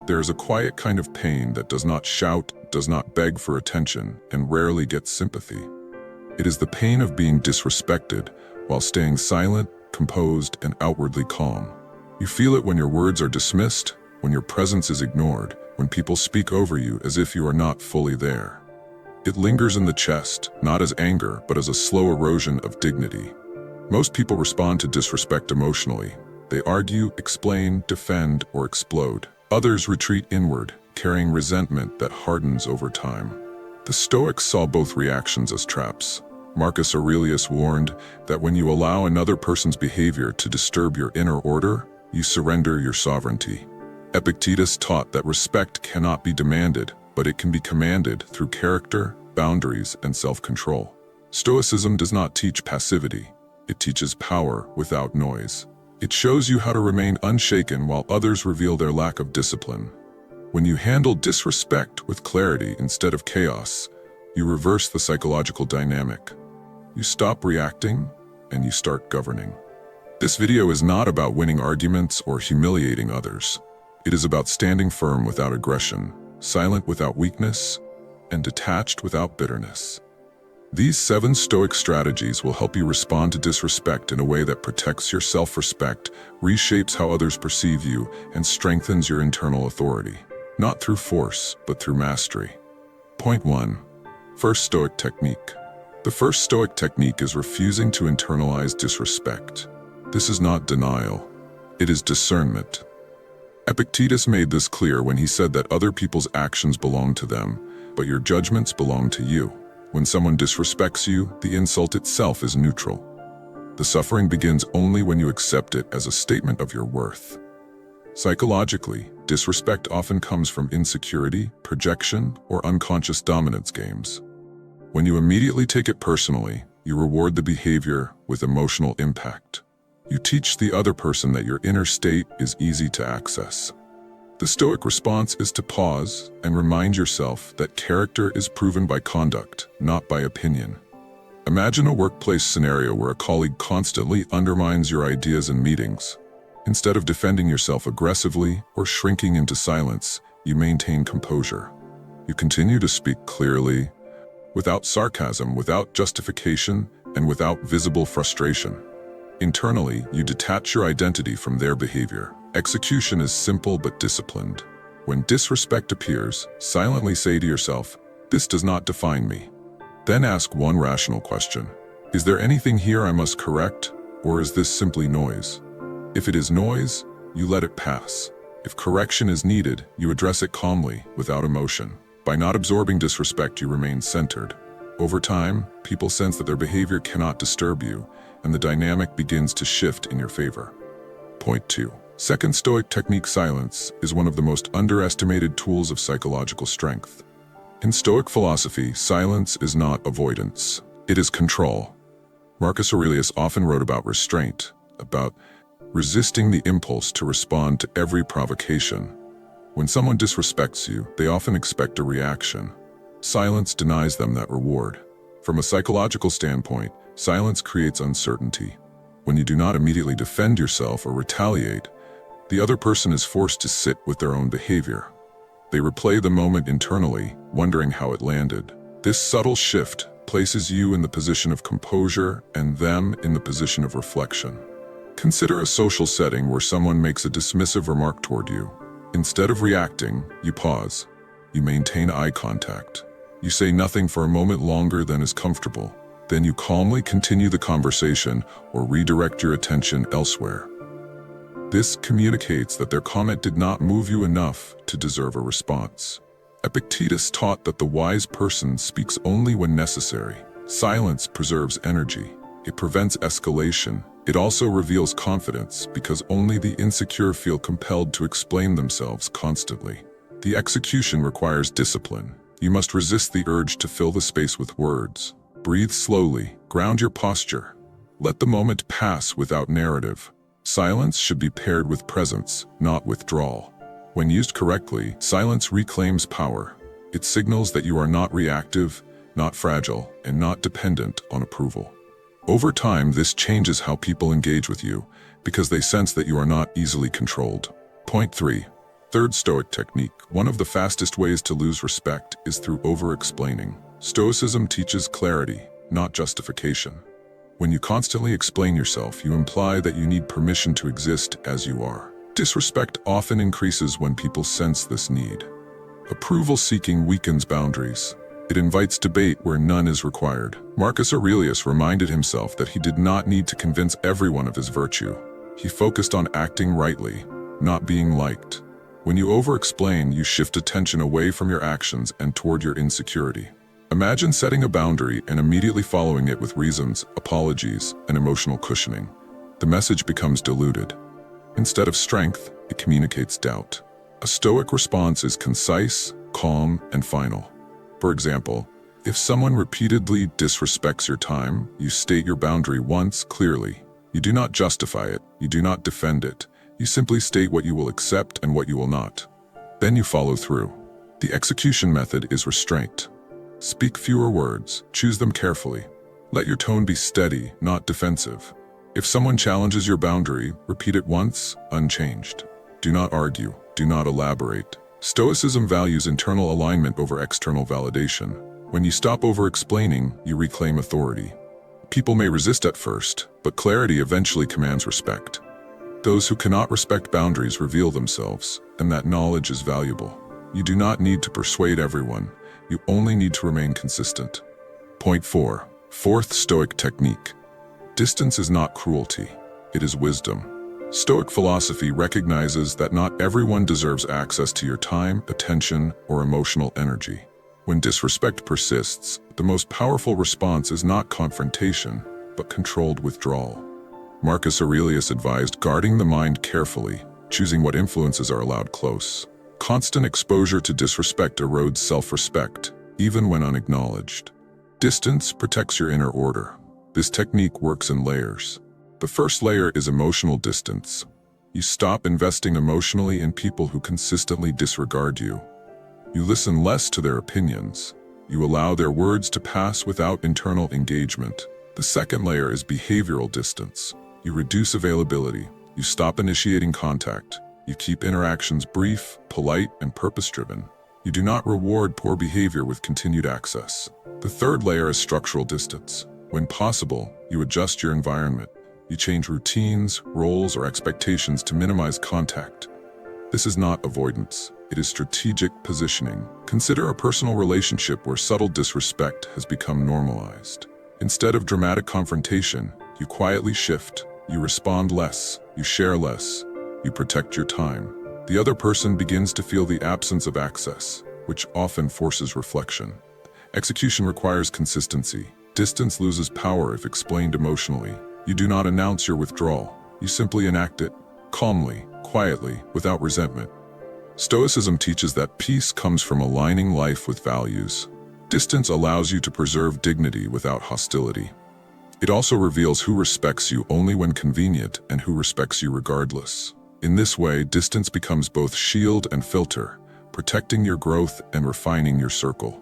There is a quiet kind of pain that does not shout, does not beg for attention, and rarely gets sympathy. It is the pain of being disrespected while staying silent, composed, and outwardly calm. You feel it when your words are dismissed, when your presence is ignored, when people speak over you as if you are not fully there. It lingers in the chest, not as anger, but as a slow erosion of dignity. Most people respond to disrespect emotionally. They argue, explain, defend, or explode. Others retreat inward, carrying resentment that hardens over time. The Stoics saw both reactions as traps. Marcus Aurelius warned that when you allow another person's behavior to disturb your inner order, you surrender your sovereignty. Epictetus taught that respect cannot be demanded, but it can be commanded through character, boundaries, and self-control. Stoicism does not teach passivity. It teaches power without noise. It shows you how to remain unshaken while others reveal their lack of discipline. When you handle disrespect with clarity instead of chaos, you reverse the psychological dynamic. You stop reacting, and you start governing. This video is not about winning arguments or humiliating others. It is about standing firm without aggression, silent without weakness, and detached without bitterness. These 7 Stoic strategies will help you respond to disrespect in a way that protects your self-respect, reshapes how others perceive you, and strengthens your internal authority. Not through force, but through mastery. Point 1. First Stoic technique. The first Stoic technique is refusing to internalize disrespect. This is not denial. It is discernment. Epictetus made this clear when he said that other people's actions belong to them, but your judgments belong to you. When someone disrespects you, the insult itself is neutral. The suffering begins only when you accept it as a statement of your worth. Psychologically, disrespect often comes from insecurity, projection, or unconscious dominance games. When you immediately take it personally, you reward the behavior with emotional impact. You teach the other person that your inner state is easy to access. The Stoic response is to pause and remind yourself that character is proven by conduct, not by opinion. Imagine a workplace scenario where a colleague constantly undermines your ideas in meetings. Instead of defending yourself aggressively or shrinking into silence, you maintain composure. You continue to speak clearly, without sarcasm, without justification, and without visible frustration. Internally, you detach your identity from their behavior. Execution is simple but disciplined. When disrespect appears, silently say to yourself, "This does not define me." Then ask one rational question. Is there anything here I must correct, or is this simply noise? If it is noise, you let it pass. If correction is needed, you address it calmly, without emotion. By not absorbing disrespect, you remain centered. Over time, people sense that their behavior cannot disturb you, and the dynamic begins to shift in your favor. Point 2. Second Stoic technique. Silence is one of the most underestimated tools of psychological strength. In Stoic philosophy, silence is not avoidance. It is control. Marcus Aurelius often wrote about restraint, about resisting the impulse to respond to every provocation. When someone disrespects you, they often expect a reaction. Silence denies them that reward. From a psychological standpoint, silence creates uncertainty. When you do not immediately defend yourself or retaliate, the other person is forced to sit with their own behavior. They replay the moment internally, wondering how it landed. This subtle shift places you in the position of composure and them in the position of reflection. Consider a social setting where someone makes a dismissive remark toward you. Instead of reacting, you pause. You maintain eye contact. You say nothing for a moment longer than is comfortable. Then you calmly continue the conversation or redirect your attention elsewhere. This communicates that their comment did not move you enough to deserve a response. Epictetus taught that the wise person speaks only when necessary. Silence preserves energy. It prevents escalation. It also reveals confidence because only the insecure feel compelled to explain themselves constantly. The execution requires discipline. You must resist the urge to fill the space with words. Breathe slowly. Ground your posture. Let the moment pass without narrative. Silence should be paired with presence, not withdrawal. When used correctly, silence reclaims power. It signals that you are not reactive, not fragile, and not dependent on approval. Over time, this changes how people engage with you because they sense that you are not easily controlled. Point 3. Third Stoic technique. One of the fastest ways to lose respect is through over-explaining. Stoicism teaches clarity, not justification. When you constantly explain yourself, you imply that you need permission to exist as you are. Disrespect often increases when people sense this need. Approval-seeking weakens boundaries. It invites debate where none is required. Marcus Aurelius reminded himself that he did not need to convince everyone of his virtue. He focused on acting rightly, not being liked. When you over-explain, you shift attention away from your actions and toward your insecurity. Imagine setting a boundary and immediately following it with reasons, apologies, and emotional cushioning. The message becomes diluted. Instead of strength, it communicates doubt. A Stoic response is concise, calm, and final. For example, if someone repeatedly disrespects your time, you state your boundary once clearly. You do not justify it, you do not defend it. You simply state what you will accept and what you will not. Then you follow through. The execution method is restraint. Speak fewer words, choose them carefully. Let your tone be steady, not defensive. If someone challenges your boundary, repeat it once, unchanged. Do not argue, do not elaborate. Stoicism values internal alignment over external validation. When you stop over-explaining, you reclaim authority. People may resist at first, but clarity eventually commands respect. Those who cannot respect boundaries reveal themselves, and that knowledge is valuable. You do not need to persuade everyone. You only need to remain consistent. Point 4. Fourth Stoic technique. Distance is not cruelty, it is wisdom. Stoic philosophy recognizes that not everyone deserves access to your time, attention, or emotional energy. When disrespect persists, the most powerful response is not confrontation, but controlled withdrawal. Marcus Aurelius advised guarding the mind carefully, choosing what influences are allowed close. Constant exposure to disrespect erodes self-respect, even when unacknowledged. Distance protects your inner order. This technique works in layers. The first layer is emotional distance. You stop investing emotionally in people who consistently disregard you. You listen less to their opinions. You allow their words to pass without internal engagement. The second layer is behavioral distance. You reduce availability. You stop initiating contact. You keep interactions brief, polite, and purpose-driven. You do not reward poor behavior with continued access. The third layer is structural distance. When possible, you adjust your environment. You change routines, roles, or expectations to minimize contact. This is not avoidance. It is strategic positioning. Consider a personal relationship where subtle disrespect has become normalized. Instead of dramatic confrontation, you quietly shift. You respond less. You share less. You protect your time. The other person begins to feel the absence of access, which often forces reflection. Execution requires consistency. Distance loses power if explained emotionally. You do not announce your withdrawal. You simply enact it, calmly, quietly, without resentment. Stoicism teaches that peace comes from aligning life with values. Distance allows you to preserve dignity without hostility. It also reveals who respects you only when convenient and who respects you regardless. In this way, distance becomes both shield and filter, protecting your growth and refining your circle.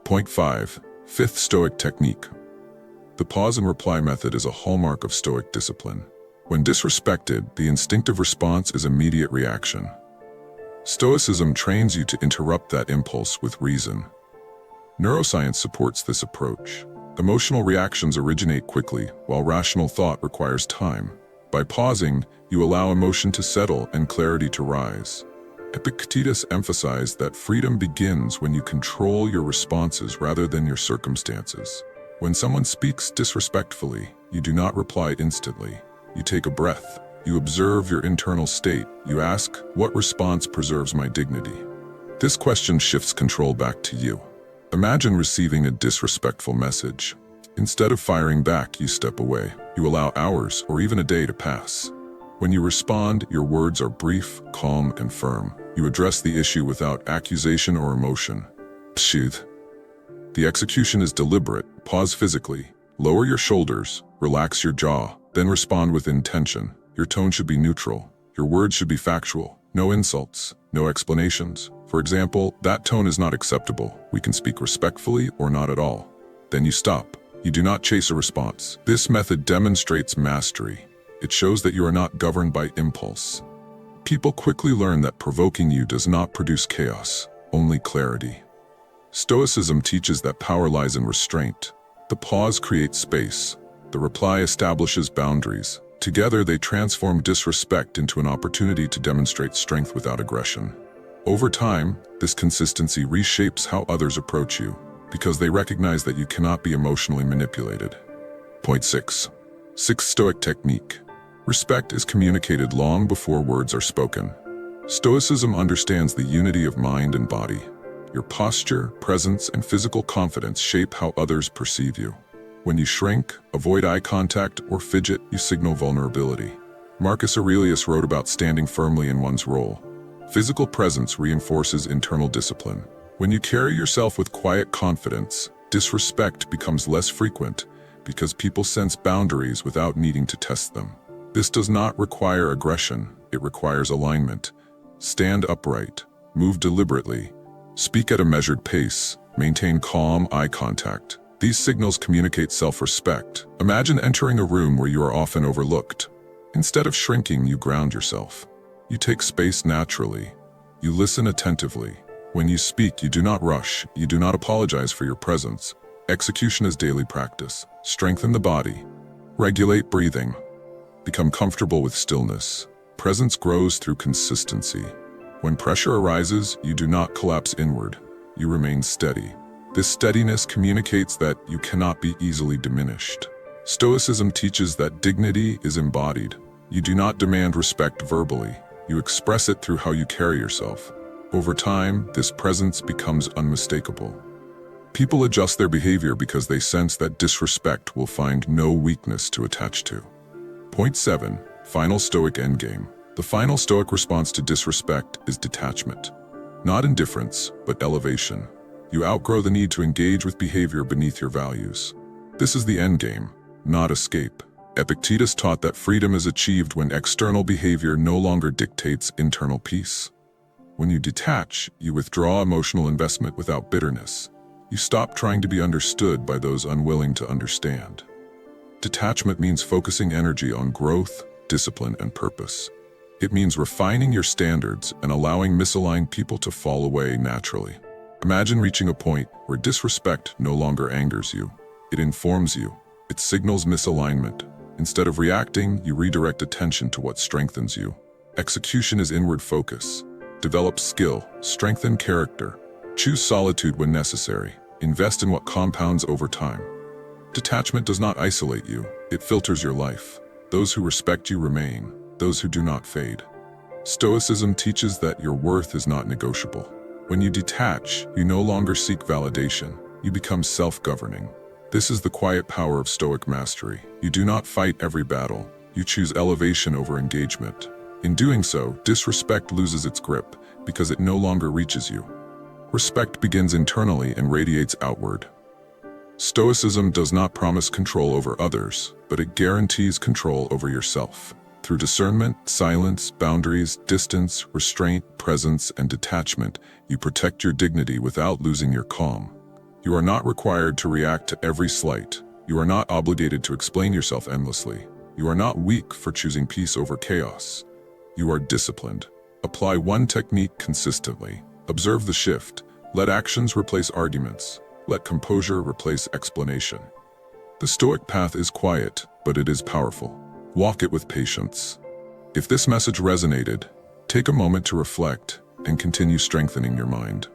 Point 5. Fifth Stoic technique. The pause and reply method is a hallmark of Stoic discipline. When disrespected, the instinctive response is immediate reaction. Stoicism trains you to interrupt that impulse with reason. Neuroscience supports this approach. Emotional reactions originate quickly, while rational thought requires time. By pausing, you allow emotion to settle and clarity to rise. Epictetus emphasized that freedom begins when you control your responses rather than your circumstances. When someone speaks disrespectfully, you do not reply instantly. You take a breath. You observe your internal state. You ask, what response preserves my dignity? This question shifts control back to you. Imagine receiving a disrespectful message. Instead of firing back, you step away. You allow hours or even a day to pass. When you respond, your words are brief, calm, and firm. You address the issue without accusation or emotion. Pshut. The execution is deliberate. Pause physically. Lower your shoulders. Relax your jaw. Then respond with intention. Your tone should be neutral. Your words should be factual. No insults. No explanations. For example, that tone is not acceptable. We can speak respectfully or not at all. Then you stop. You do not chase a response. This method demonstrates mastery. It shows that you are not governed by impulse. People quickly learn that provoking you does not produce chaos, only clarity. Stoicism teaches that power lies in restraint. The pause creates space. The reply establishes boundaries. Together, they transform disrespect into an opportunity to demonstrate strength without aggression. Over time, this consistency reshapes how others approach you, because they recognize that you cannot be emotionally manipulated. Point 6. Sixth Stoic technique. Respect is communicated long before words are spoken. Stoicism understands the unity of mind and body. Your posture, presence, and physical confidence shape how others perceive you. When you shrink, avoid eye contact, or fidget, you signal vulnerability. Marcus Aurelius wrote about standing firmly in one's role. Physical presence reinforces internal discipline. When you carry yourself with quiet confidence, disrespect becomes less frequent because people sense boundaries without needing to test them. This does not require aggression, it requires alignment. Stand upright, move deliberately, speak at a measured pace, maintain calm eye contact. These signals communicate self-respect. Imagine entering a room where you are often overlooked. Instead of shrinking, you ground yourself. You take space naturally. You listen attentively. When you speak, you do not rush. You do not apologize for your presence. Execution is daily practice. Strengthen the body. Regulate breathing. Become comfortable with stillness. Presence grows through consistency. When pressure arises, you do not collapse inward. You remain steady. This steadiness communicates that you cannot be easily diminished. Stoicism teaches that dignity is embodied. You do not demand respect verbally. You express it through how you carry yourself. Over time, this presence becomes unmistakable. People adjust their behavior because they sense that disrespect will find no weakness to attach to. Point 7. Final Stoic endgame. The final Stoic response to disrespect is detachment. Not indifference, but elevation. You outgrow the need to engage with behavior beneath your values. This is the endgame, not escape. Epictetus taught that freedom is achieved when external behavior no longer dictates internal peace. When you detach, you withdraw emotional investment without bitterness. You stop trying to be understood by those unwilling to understand. Detachment means focusing energy on growth, discipline, and purpose. It means refining your standards and allowing misaligned people to fall away naturally. Imagine reaching a point where disrespect no longer angers you. It informs you. It signals misalignment. Instead of reacting, you redirect attention to what strengthens you. Execution is inward focus. Develop skill, strengthen character. Choose solitude when necessary. Invest in what compounds over time. Detachment does not isolate you, it filters your life. Those who respect you remain, those who do not fade. Stoicism teaches that your worth is not negotiable. When you detach, you no longer seek validation, you become self-governing. This is the quiet power of Stoic mastery. You do not fight every battle, you choose elevation over engagement. In doing so, disrespect loses its grip because it no longer reaches you. Respect begins internally and radiates outward. Stoicism does not promise control over others, but it guarantees control over yourself. Through discernment, silence, boundaries, distance, restraint, presence, and detachment, you protect your dignity without losing your calm. You are not required to react to every slight. You are not obligated to explain yourself endlessly. You are not weak for choosing peace over chaos. You are disciplined. Apply one technique consistently. Observe the shift. Let actions replace arguments. Let composure replace explanation. The Stoic path is quiet, but it is powerful. Walk it with patience. If this message resonated, take a moment to reflect and continue strengthening your mind.